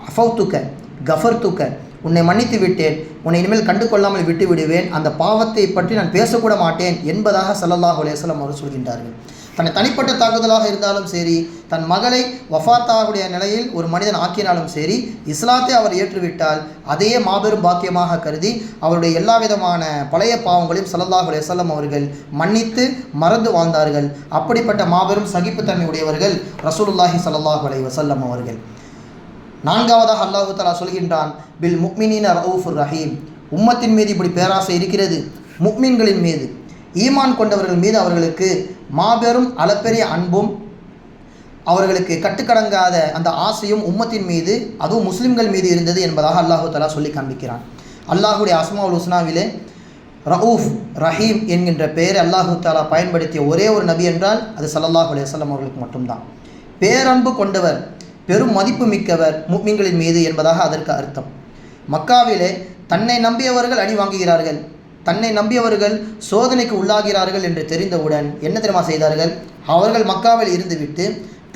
அஃபௌத்துக்க கஃபர்துக்க, உன்னை மன்னித்து விட்டேன், உன்னை இனிமேல் கண்டு கொள்ளாமல் விட்டு விடுவேன், அந்த பாவத்தை பற்றி நான் பேசக்கூட மாட்டேன் என்பதாக ஸல்லல்லாஹு அலைஹி வஸல்லம் அவர்கள் சொல்கின்றார்கள். தன்னை தனிப்பட்ட தாக்குதலாக இருந்தாலும் சரி, தன் மகளை வஃபாத்தாவுடைய நிலையில் ஒரு மனிதன் ஆக்கினாலும் சரி, இஸ்லாத்தை அவர் ஏற்றுவிட்டால் அதையே மாபெரும் பாக்கியமாக கருதி அவருடைய எல்லா விதமான பழைய பாவங்களையும் ஸல்லல்லாஹு அலைஹி வஸல்லம் அவர்கள் மன்னித்து மறந்து வாழ்ந்தார்கள். அப்படிப்பட்ட மாபெரும் சகிப்புத்தன்மை உடையவர்கள் ரசூலுல்லாஹி ஸல்லல்லாஹு அலைஹி வஸல்லம் அவர்கள். நான்காவதாக அல்லாஹ் தஆலா சொல்கின்றான், பில் முஃமினீன ரഊஃபுர் ரஹீம், உம்மத்தின் மீது இப்படி பேராசை இருக்கிறது, முஃமின்களின் மீது, ஈமான் கொண்டவர்கள் மீது அவர்களுக்கு மாபெரும் அளப்பெரிய அன்பும் அவர்களுக்கு கட்டுக்கடங்காத அந்த ஆசையும் உம்மத்தின் மீது, அதுவும் முஸ்லிம்கள் மீது இருந்தது என்பதாக அல்லாஹு தஆலா சொல்லி காண்பிக்கிறான். அல்லாஹுடைய அஸ்மாஉல் ஹுஸ்னாவிலே ரഊஃப் ரஹீம் என்கின்ற பெயரை அல்லாஹு தஆலா பயன்படுத்திய ஒரே ஒரு நபி என்றால் அது ஸல்லல்லாஹு அலைஹி வஸல்லம் அவர்களுக்கு மட்டும்தான். பேரன்பு கொண்டவர், பெரும் மதிப்பு மிக்கவர் முஃமின்களின் மீது என்பதாக அதற்கு அர்த்தம். மக்காவிலே தன்னை நம்பியவர்கள் அடி வாங்குகிறார்கள், தன்னை நம்பியவர்கள் சோதனைக்கு உள்ளாகிறார்கள் என்று தெரிந்தவுடன் என்ன தெரியுமா செய்தார்கள்? அவர்கள் மக்காவில் இருந்துவிட்டு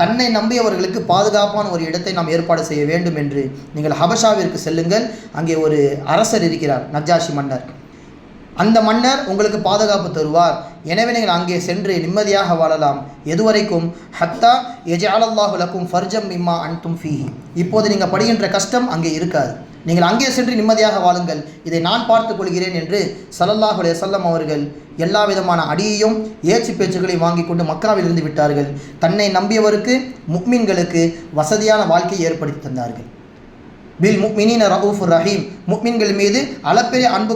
தன்னை நம்பியவர்களுக்கு பாதுகாப்பான ஒரு இடத்தை நாம் ஏற்பாடு செய்ய வேண்டும் என்று, நீங்கள் ஹபஷாவிற்கு செல்லுங்கள், அங்கே ஒரு அரசர் இருக்கிறார், நஜ்ஜாஷி மன்னர், அந்த மன்னர் உங்களுக்கு பாதுகாப்பு தருவார், எனவே நீங்கள் அங்கே சென்று நிம்மதியாக வாழலாம். எதுவரைக்கும்? ஹத்தா யஜஅலல்லாஹு லக்கும் ஃபர்ஜம் மிம்மா அன்தும் ஃபீஹி, இப்போது நீங்கள் படுகின்ற கஷ்டம் அங்கே இருக்காது, நீங்கள் அங்கே சென்று நிம்மதியாக வாழுங்கள், இதை நான் பார்த்து கொள்கிறேன் என்று ஸல்லல்லாஹு அலைஹி வஸல்லம் அவர்கள் எல்லா விதமான அடியையும் ஏச்சு பேச்சுக்களை வாங்கி கொண்டு மக்காவில் இருந்து விட்டார்கள். தன்னை நம்பியவருக்கு முக்மின்களுக்கு வசதியான வாழ்க்கையை ஏற்படுத்தி தந்தார்கள். பில் முக்மினீன ரഊஃபுர் ரஹீம், முக்மின்கள் மீது அளப்பெரிய அன்பு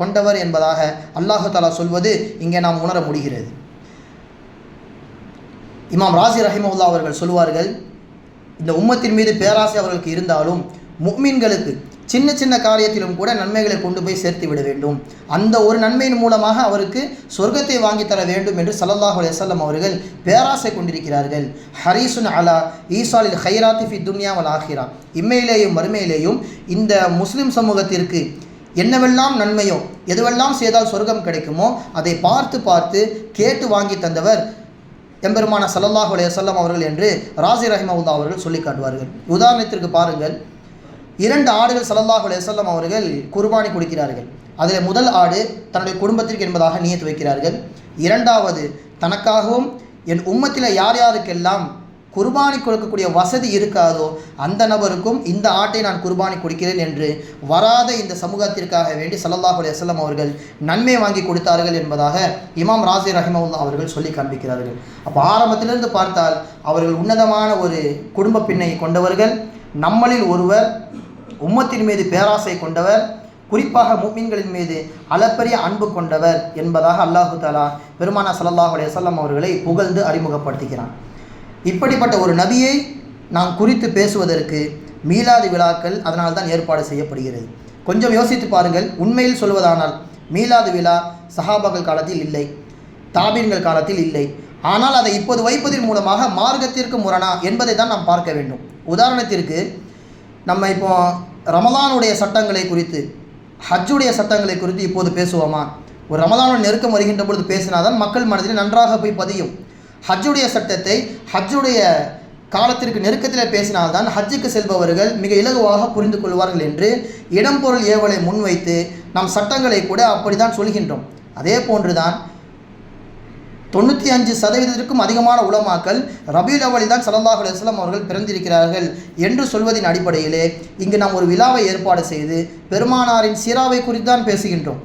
கொண்டவர் என்பதாக அல்லாஹு தஆலா சொல்வது இங்கே நாம் உணர முடிகிறது. இமாம் ராசி ரஹிமஹுல்லாஹ் அவர்கள் சொல்வார்கள், இந்த உம்மத்தின் மீது பேராசை அவர்களுக்கு இருந்தாலும் முக்மின்களுக்கு சின்ன சின்ன காரியத்திலும் கூட நன்மைகளை கொண்டு போய் சேர்த்து விட வேண்டும், அந்த ஒரு நன்மையின் மூலமாக அவருக்கு சொர்க்கத்தை வாங்கி தர வேண்டும் என்று ஸல்லல்லாஹு அலைஹி வஸல்லம் அவர்கள் பேராசை கொண்டிருக்கிறார்கள். ஹரீசுன் அலா ஈசாலில் ஹைராத்தி ஃபி துன்யா வல் ஆஹிரா, இம்மையிலேயும் மறுமையிலேயும் இந்த முஸ்லிம் சமூகத்திற்கு என்னவெல்லாம் நன்மையோ எதுவெல்லாம் செய்தால் சொர்க்கம் கிடைக்குமோ அதை பார்த்து கேட்டு வாங்கி தந்தவர் எம்பெருமான ஸல்லல்லாஹு அலைஹி வஸல்லம் அவர்கள் என்று ராசி ரஹிமஹுல்லாஹ் அவர்கள் சொல்லி காட்டுவார்கள். உதாரணத்திற்கு பாருங்கள், 2 ஆடுகள் ஸல்லல்லாஹு அலைஹி வஸல்லம் அவர்கள் குர்பானி கொடுக்கிறார்கள். அதில் முதல் ஆடு தன்னுடைய குடும்பத்திற்கு என்பதாக நியத் வைக்கிறார்கள். 2வது தனக்காகவும் என் உம்மத்தில் யார் யாருக்கெல்லாம் குர்பானி கொடுக்கக்கூடிய வசதி இருக்காதோ அந்த நபருக்கும் இந்த ஆட்டை நான் குர்பானி கொடுக்கிறேன் என்று வராத இந்த சமூகத்திற்காக வேண்டி ஸல்லல்லாஹு அலைஹி வஸல்லம் அவர்கள் நன்மை வாங்கி கொடுத்தார்கள் என்பதாக இமாம் ராசி ரஹிமஹுல்லாஹ் அவர்கள் சொல்லி காண்பிக்கிறார்கள். அப்போ ஆரம்பத்திலிருந்து பார்த்தால் அவர்கள் உன்னதமான ஒரு குடும்ப பின்னை கொண்டவர்கள். நம்மளில் ஒருவர் உம்மத்தின் மீது பேராசை கொண்டவர், குறிப்பாக முஃமின்களின் மீது அளப்பரிய அன்பு கொண்டவர் என்பதாக அல்லாஹு தஆலா பெருமானா ஸல்லல்லாஹு அலைஹி வஸல்லம் அவர்களை புகழ்ந்து அறிமுகப்படுத்துகிறான். இப்படிப்பட்ட ஒரு நபியை நாம் குறித்து பேசுவதற்கு மீலாது விழாக்கள் அதனால் தான் ஏற்பாடு செய்யப்படுகிறது. கொஞ்சம் யோசித்து பாருங்கள், உண்மையில் சொல்வதானால் மீலாது விழா சஹாபாக்கள் காலத்தில் இல்லை, தாபீன்கள் காலத்தில் இல்லை. ஆனால் அதை இப்போது வைப்பதன் மூலமாக மார்க்கத்திற்கு முரணா என்பதை தான் நாம் பார்க்க வேண்டும். உதாரணத்திற்கு நம்ம இப்போ ரமலானுடைய சட்டங்களை குறித்து, ஹஜ்ஜுடைய சட்டங்களை குறித்து இப்போது பேசுவோமா? ஒரு ரமலானுடைய நெருக்கம் வருகின்ற பொழுது பேசினாதான் மக்கள் மனதில் நன்றாக போய் பதியும். ஹஜ்ஜுடைய சட்டத்தை ஹஜ்ஜுடைய காலத்திற்கு நெருக்கத்தில் பேசினால்தான் ஹஜ்ஜுக்கு செல்பவர்கள் மிக இலகுவாக புரிந்து கொள்வார்கள் என்று இடம்பொருள் ஏவலை முன்வைத்து நம் சட்டங்களை கூட அப்படி தான் சொல்கின்றோம். அதே போன்றுதான் 95% அதிகமான உலமாக்கள் ரபியுல் அவ்வலில் தான் ஸல்லல்லாஹு அலைஹி வஸல்லம் அவர்கள் பிறந்திருக்கிறார்கள் என்று சொல்வதின் அடிப்படையிலே இங்கு நாம் ஒரு விழாவை ஏற்பாடு செய்து பெருமானாரின் சீராவை குறித்து தான் பேசுகின்றோம்.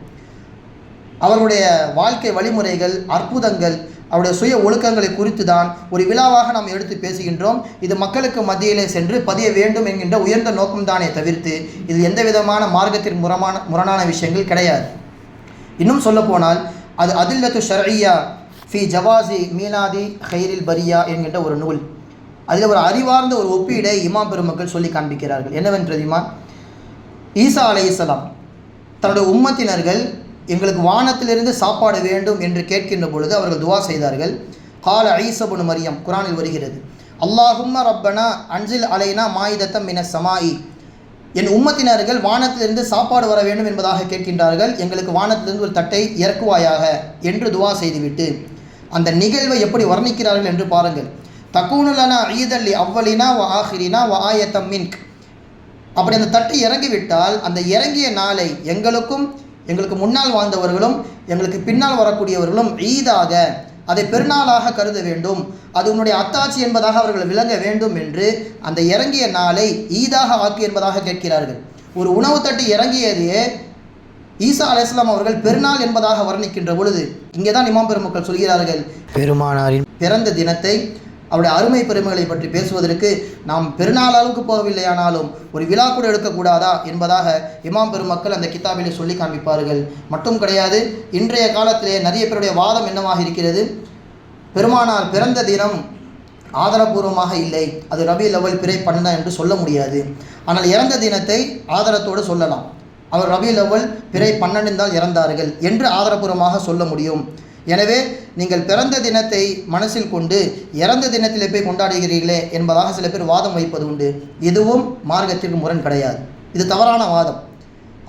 அவர்களுடைய வாழ்க்கை வழிமுறைகள், அற்புதங்கள், அவருடைய சுய ஒழுக்கங்களை குறித்து தான் ஒரு விழாவாக நாம் எடுத்து பேசுகின்றோம். இது மக்களுக்கு மத்தியிலே சென்று பதிய வேண்டும் என்கின்ற உயர்ந்த நோக்கம்தானே தவிர்த்து இது எந்த விதமான மார்க்கத்திற்கு முரணான விஷயங்கள் கிடையாது. இன்னும் சொல்லப்போனால் அது அதில்லத்து ஷர்இய்யா ஃபி ஜவாசி மீனாதி ஹைரில் பரியா என்கின்ற ஒரு நூல். அதில் ஒரு அறிவார்ந்த ஒரு ஒப்பீடை இமாம் பெருமக்கள் சொல்லி காண்பிக்கிறார்கள். என்னவென்று தெரியுமா? ஈசா அலைஹிஸ்ஸலாம் தன்னுடைய உம்மத்தினர்கள் எங்களுக்கு வானத்திலிருந்து சாப்பாடு வேண்டும் என்று கேட்கின்ற பொழுது அவர்கள் துவா செய்தார்கள். கால ஈஸா இப்னு மரியம், குர்ஆனில் வருகிறது, அல்லாஹும்ம ரப்பனா அன்சில் அலைனா மாயிதத்தம் மினஸ் ஸமாஇ, என் உம்மத்தினர்கள் வானத்திலிருந்து சாப்பாடு வர வேண்டும் என்பதாக கேட்கின்றார்கள், எங்களுக்கு வானத்திலிருந்து ஒரு தட்டை இறக்குவாயாக என்று துவா செய்துவிட்டு அந்த நிகழ்வை எப்படி வர்ணிக்கிறார்கள் என்று பாருங்கள். தக்கூனுலனா ஈதல்லி அவ்வலினா வ ஆஹிரினா வ ஆயத்தம் மின்க், அப்படி அந்த தட்டு இறங்கிவிட்டால் அந்த இறங்கிய நாளை எங்களுக்கு முன்னால் வாழ்ந்தவர்களும் எங்களுக்கு பின்னால் வரக்கூடியவர்களும் ஈதாக, அதை பெருநாளாக கருத வேண்டும், அது உன்னுடைய அத்தாட்சி என்பதாக அவர்கள் விளங்க வேண்டும் என்று அந்த இறங்கிய நாளை ஈதாக ஆக்கி என்பதாக கேட்கிறார்கள். ஒரு உணவு தட்டு இறங்கியதையே ஈசா அலைஹிஸ்ஸலாம் அவர்கள் பெருநாள் என்பதாக வர்ணிக்கின்ற பொழுது இங்கே தான் இமாம் பெருமக்கள் சொல்கிறார்கள், பெருமானாரின் பிறந்த தினத்தை அவருடைய அருமை பெருமைகளை பற்றி பேசுவதற்கு நாம் பெருநாள் அளவுக்கு போகவில்லையானாலும் ஒரு விழா கூட எடுக்கக்கூடாதா என்பதாக இமாம் பெருமக்கள் அந்த கித்தாபிலே சொல்லி காண்பிப்பார்கள். மட்டும் கிடையாது, இன்றைய காலத்திலே நிறைய பேருடைய வாதம் என்னவாக இருக்கிறது, பெருமானார் பிறந்த தினம் ஆதாரபூர்வமாக இல்லை, அது ரபியுல் அவ்வல் பிறை 12 என்று சொல்ல முடியாது. ஆனால் இறந்த தினத்தை ஆதாரத்தோடு சொல்லலாம். அவர் ரபியுல் அவ்வல் பிறை 12 தான் இறந்தார்கள் என்று ஆதாரபூர்வமாக சொல்ல முடியும். எனவே நீங்கள் பிறந்த தினத்தை மனசில் கொண்டு இறந்த தினத்திலே போய் கொண்டாடுகிறீர்களே என்பதாக சில பேர் வாதம் வைப்பது உண்டு. இதுவும் மார்க்கத்திற்கு முரண் கிடையாது, இது தவறான வாதம்.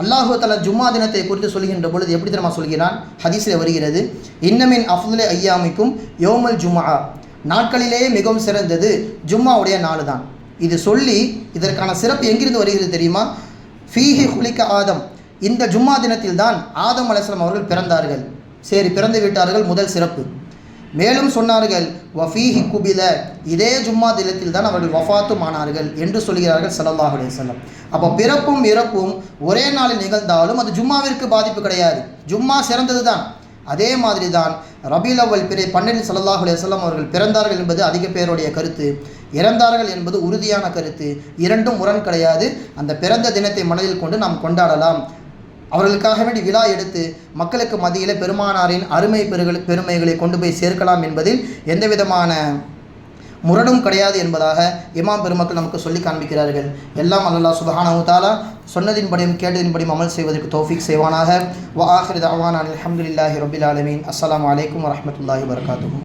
அல்லாஹு தஆலா ஜும்மா தினத்தை குறித்து சொல்கின்ற பொழுது எப்படி தெரியுமா சொல்கிறான்? ஹதீஸில் வருகிறது, இன்னமின் அஃதுலே ஐயாமிக்கும் யோமல் ஜும்ஆ, நாட்களிலேயே மிகவும் சிறந்தது ஜும்மாவுடைய நாள் தான். இது சொல்லி இதற்கான சிறப்பு எங்கிருந்து வருகிறது தெரியுமா? ஃபீஹி ஹுலிக ஆதம், இந்த ஜும்மா தினத்தில் தான் ஆதம் அலைஹிஸ்ஸலாம் அவர்கள் பிறந்தார்கள். சரி, பிறந்து விட்டார்கள், முதல் சிறப்பு. மேலும் சொன்னார்கள் வஃபீஹி குபில, இதே ஜும்மா தினத்தில் தான் அவர்கள் வஃபாத்தும் ஆனார்கள் என்று சொல்கிறார்கள் ஸல்லல்லாஹு அலைஹி வஸல்லம். அப்போ பிறப்பும் இறப்பும் ஒரே நாளில் நிகழ்ந்தாலும் அது ஜும்மாவிற்கு பாதிப்பு கிடையாது. ஜும்மா சிறந்தது தான். அதே மாதிரி தான் ரபீல் அவ்வல் பிறை 12 ஸல்லல்லாஹு அலைஹி வஸல்லம் அவர்கள் பிறந்தார்கள் என்பது அதிக பேருடைய கருத்து, இறந்தார்கள் என்பது உறுதியான கருத்து. இரண்டும் முரண் கிடையாது. அந்த பிறந்த தினத்தை மனதில் கொண்டு நாம் கொண்டாடலாம். அவர்களுக்காக வேண்டி விழா எடுத்து மக்களுக்கு மத்தியில் பெருமானாரின் அருமை பெருமைகளை கொண்டு போய் சேர்க்கலாம் என்பதில் எந்த விதமான முரணும் கிடையாது என்பதாக இமாம் பெருமக்கள் நமக்கு சொல்லி காண்பிக்கிறார்கள். எல்லாம் அல்லாஹ் சுப்ஹானஹு வ தஆலா சொன்னதின்படியும் கேட்டதின்படியும் அமல் செய்வதற்கு தௌஃபீக் செய்வானாக. வ ஆகிரு தஅவானா அல்ஹம்துலில்லாஹி ரப்பில் ஆலமீன். அஸ்ஸலாமு அலைக்கும் வரஹ்மத்துல்லாஹி வபரகாத்துஹு.